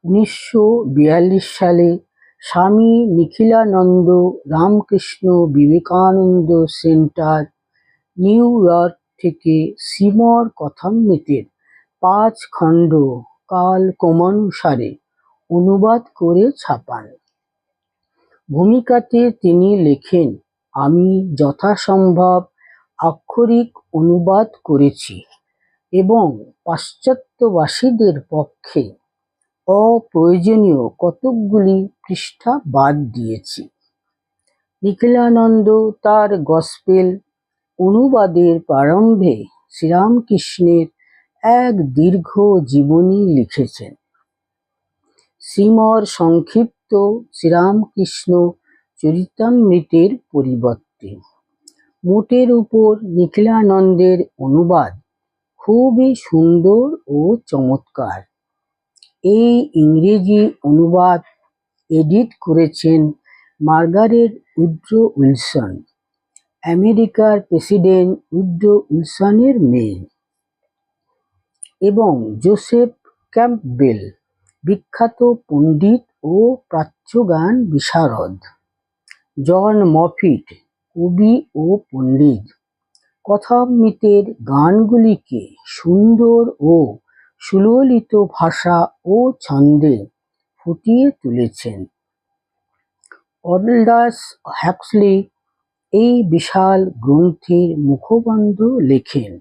1942 সালে Swami Nikhilananda Ramakrishna Vivekananda centre, New York থেকে শ্রীমর কথামৃতের 5 খণ্ড কালক্রমানুসারে অনুবাদ করে ছাপান। ভূমিকাতে তিনি লেখেন, আমি যথাসম্ভব আক্ষরিক অনুবাদ করেছি এবং পাশ্চাত্যবাসীদের পক্ষে অপ্রয়োজনীয় কতকগুলি পৃষ্ঠা বাদ দিয়েছি। নিখিলানন্দ তার গসপেল অনুবাদের প্রারম্ভে শ্রীরামকৃষ্ণের এক দীর্ঘ জীবনী লিখেছেন। শ্রীমর সংক্ষিপ্ত শ্রীরামকৃষ্ণ চরিতামৃতের পরিবর্তে মোটের উপর নিখিলানন্দের অনুবাদ খুবই সুন্দর ও চমৎকার। এই ইংরেজি অনুবাদ এডিট করেছেন মার্গারেট উড্রো উইলসন, আমেরিকার প্রেসিডেন্ট উড্রো উইলসনের মেয়ে, এবং জোসেফ ক্যাম্পবেল, বিখ্যাত পণ্ডিত ও প্রাচ্যগান বিশারদ, জন মফিট, কবি ও পণ্ডিত, কথামৃতের গানগুলিকে সুন্দর ও সুললিত ভাষা ও ছন্দে ফুটিয়ে তুলেছেন। অল্ডাস হাক্সলি এই বিশাল গ্রন্থের মুখবন্ধ লেখেন।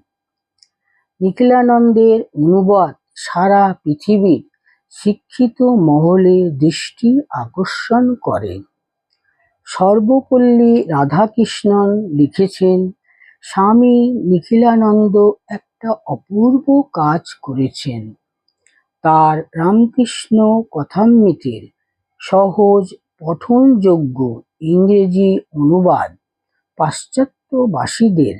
নিখিলানন্দের অনুবাদ সারা পৃথিবীর শিক্ষিত মহলে দৃষ্টি আকর্ষণ করে। সর্বপল্লী রাধাকৃষ্ণন লিখেছেন, স্বামী নিখিলানন্দ একটা অপূর্ব কাজ করেছেন। তার রামকৃষ্ণ কথামৃতের সহজ পঠনযোগ্য ইংরেজি অনুবাদ পাশ্চাত্যবাসীদের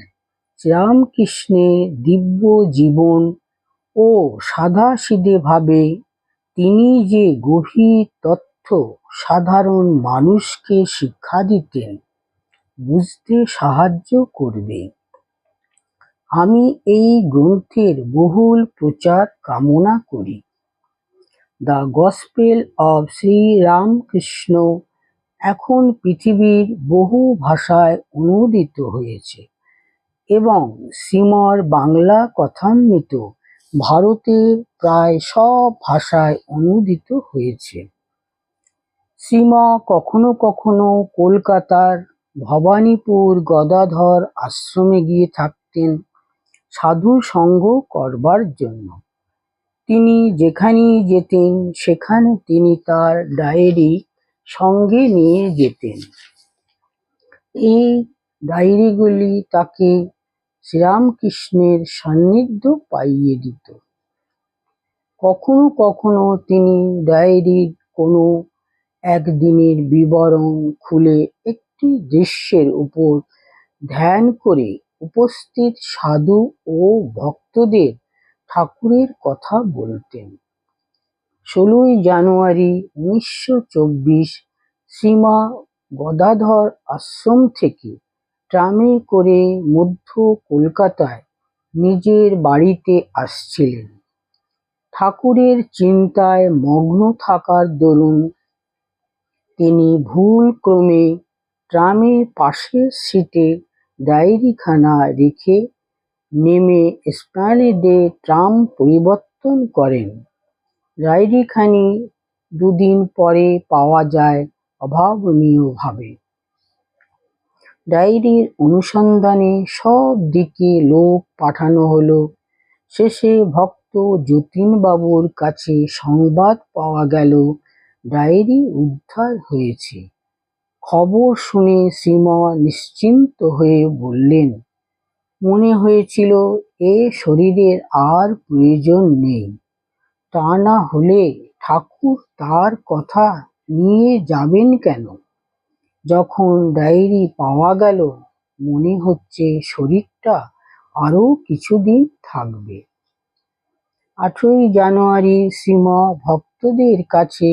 শ্রীরামকৃষ্ণের দিব্য জীবন ও সাধাসিধেভাবে তিনি যে গভীর তথ্য সাধারণ মানুষকে শিক্ষা দিতেন বুঝতে সাহায্য করবে। আমি এই গ্রন্থের বহুল প্রচার কামনা করি। দ্য গসপেল অব শ্রীরামকৃষ্ণ এখন পৃথিবীর বহু ভাষায় অনুদিত হয়েছে এবং শ্রীমর বাংলা কথামৃত ভারতের প্রায় সব ভাষায় অনুদিত হয়েছে। শ্রীম কখনো কখনো কলকাতার ভবানীপুর গদাধর আশ্রমে গিয়ে থাকতেন সাধু সঙ্গ করবার জন্য। তিনি যেখানেই যেতেন সেখানে তিনি তার ডায়েরি সঙ্গে নিয়ে যেতেন। এই ডায়েরিগুলি তাকে শ্রীরামকৃষ্ণের সান্নিধ্য পাইয়ে দিত। কখনো কখনো তিনি ডায়েরির কোনো একদিনের বিবরণ খুলে একটি দৃশ্যের উপর ধ্যান করে উপস্থিত সাধু ও ভক্তদের ঠাকুরের কথা বলতেন। 16ই জানুয়ারি 1924 শ্রীমা গদাধর আশ্রম থেকে ট্রামে করে মধ্য কলকাতায় নিজের বাড়িতে আসছিলেন। ঠাকুরের চিন্তায় মগ্ন থাকার দরুন তিনি ভুলক্রমে ট্রামের পাশের সিটে ডায়েরিখানা রেখে নেমে এসপ্ল্যানেডে ট্রাম পরিবর্তন করেন। ডায়েরিখানি 2 দিন পরে পাওয়া যায় অভাবনীয়ভাবে। ডায়েরির অনুসন্ধানে সব দিকে লোক পাঠানো হলো। শেষে ভক্ত যতীনবাবুর কাছে সংবাদ পাওয়া গেল ডায়েরি উদ্ধার হয়েছে। খবর শুনে শ্রীম নিশ্চিন্ত হয়ে বললেন, মনে হয়েছিল এ শরীরের আর প্রয়োজন নেই। তা না হলে ঠাকুর তার কথা নিয়ে যাবেন কেন? যখন ডায়েরি পাওয়া গেল মনে হচ্ছে শরীরটা আরো কিছুদিন থাকবে। 18ই জানুয়ারি শ্রীম ভক্তদের কাছে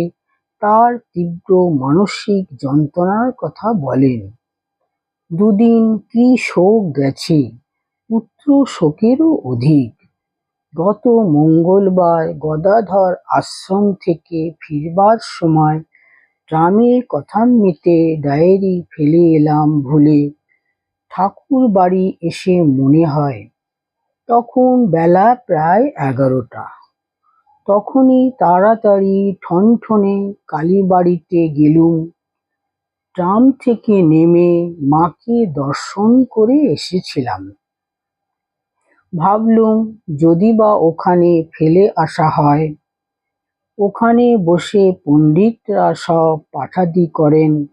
তার তীব্র মানসিক যন্ত্রণার কথা বলেন। 2 দিন কি শোক গেছে, পুত্র শোকেরও অধিক। গত মঙ্গলবার গদাধর আশ্রম থেকে ফিরবার সময় ট্রামে কথামৃতে ডায়েরি ফেলে এলাম ভুলে। ঠাকুর বাড়ি এসে মনে হয় তখন বেলা প্রায় 11টা। তখনই তাড়াতাড়ি ঠনঠনে কালীবাড়িতে গেলুম। ট্রাম থেকে নেমে মাকে দর্শন করে এসেছিলাম। ভাবলুম যদি বা ওখানে ফেলে আসা হয়। ওখানে বসে পণ্ডিতরা সব পাঠাদি করেন।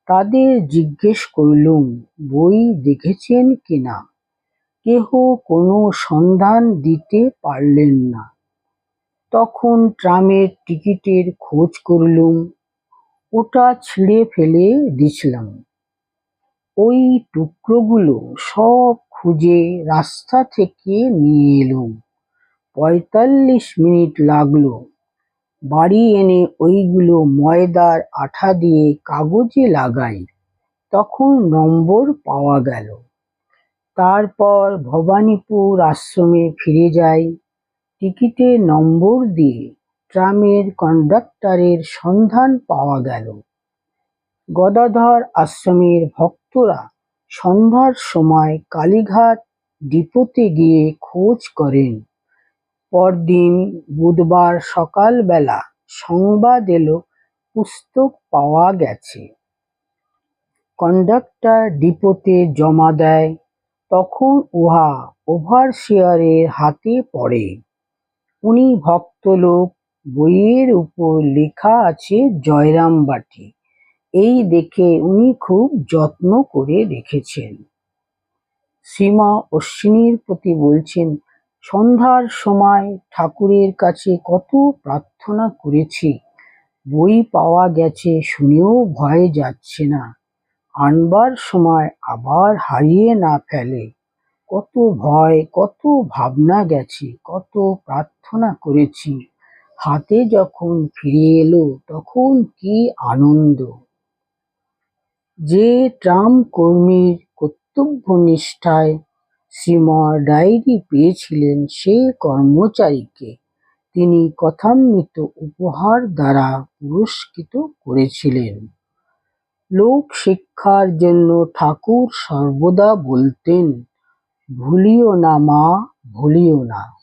তাদের জিজ্ঞেস করলুম বই দেখেছেন কিনা। কেহ কোনো সন্ধান দিতে পারলেন না। তখন ট্রামের টিকিটের খোঁজ করলুম, ওটা ছিঁড়ে ফেলে দিছিলাম। ওই টুকরোগুলো সব খুঁজে রাস্তা থেকে নিয়ে এলুম। 45 মিনিট লাগলো। বাড়ি এনে ওইগুলো ময়দার আঠা দিয়ে কাগজে লাগাই, তখন নম্বর পাওয়া গেল। তারপর ভবানীপুর আশ্রমে ফিরে যাই। টিকিটের নম্বর দিয়ে ট্রামের কন্ডাক্টরের সন্ধান পাওয়া গেল। গদাধর আশ্রমের ভক্তরা সন্ধ্যার সময় কালীঘাট ডিপোতে গিয়ে খোঁজ করেন। পরদিন বুধবার সকালবেলা সংবাদ এলো পুস্তক পাওয়া গেছে। কন্ডাক্টর ডিপোতে জমা দেয়, তখন উহা ওভারসিয়ারের হাতে পড়ে। উনি ভক্তলোক, বইয়ের উপর লেখা আছে জয়রামবাটি। এই দেখে উনি খুব যত্ন করে রেখেছেন। শ্রীমা অশ্বিনীর প্রতি বলছেন, সন্ধ্যার সময় ঠাকুরের কাছে কত প্রার্থনা করেছি, বই পাওয়া গেছে শুনেও ভয় যাচ্ছে না। আনবার সময় আবার হারিয়ে না ফেলে। কত ভয়, কত ভাবনা গেছে, কত প্রার্থনা করেছি। হাতে যখন ফিরে এলো তখন কি আনন্দ। যে ট্রাম কর্মীর কর্তব্যনিষ্ঠায় শ্রীমা ডায়েরি পেয়েছিলেন, সে কর্মচারীকে তিনি কথামৃত উপহার দ্বারা পুরস্কৃত করেছিলেন। লোক শিক্ষার জন্য ঠাকুর সর্বদা বলতেন, ভুলিও না মা, ভুলিও না।